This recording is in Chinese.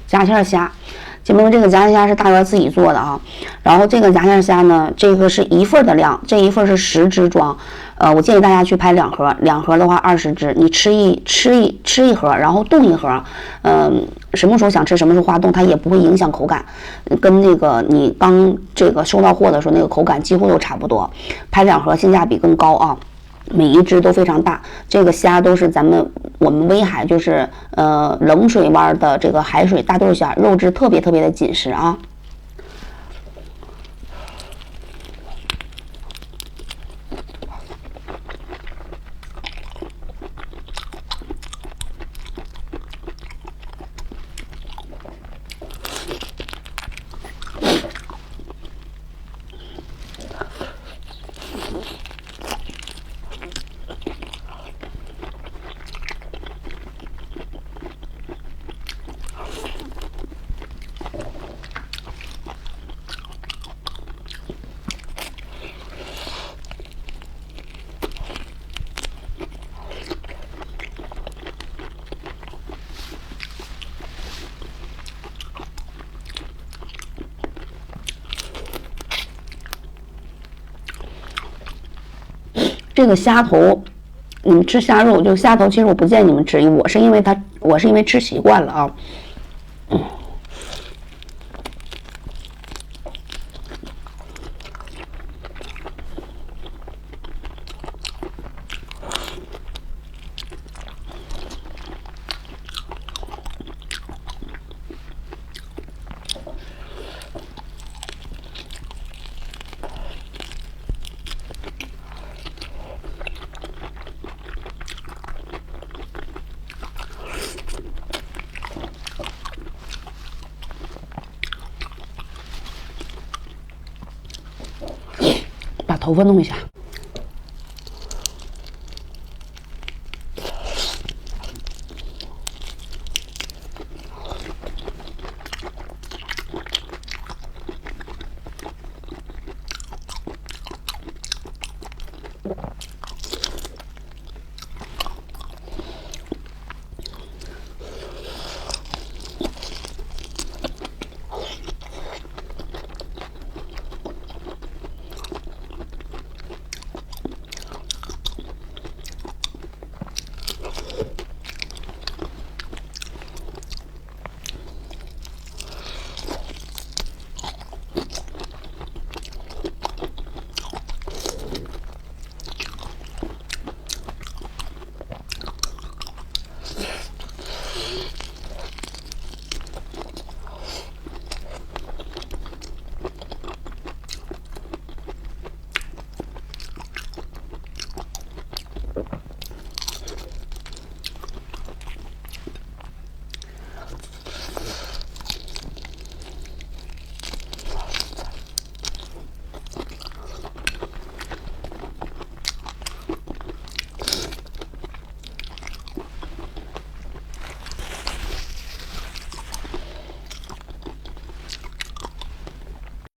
夹馅虾。姐妹们，这个夹馅虾是大元自己做的啊。然后这个夹馅虾呢，这个是1份的量，这1份是10只装。我建议大家去拍2盒，2盒的话20只，你吃一盒，然后冻一盒。什么时候想吃什么时候化冻，它也不会影响口感，跟那个你刚这个收到货的时候那个口感几乎都差不多。拍2盒性价比更高啊。每一只都非常大，这个虾都是我们威海就是冷水湾的这个海水大豆虾，肉质特别的紧实啊。这个虾头，你们吃虾肉就虾头，其实我不建议你们吃，我是因为吃习惯了啊。把头发弄一下。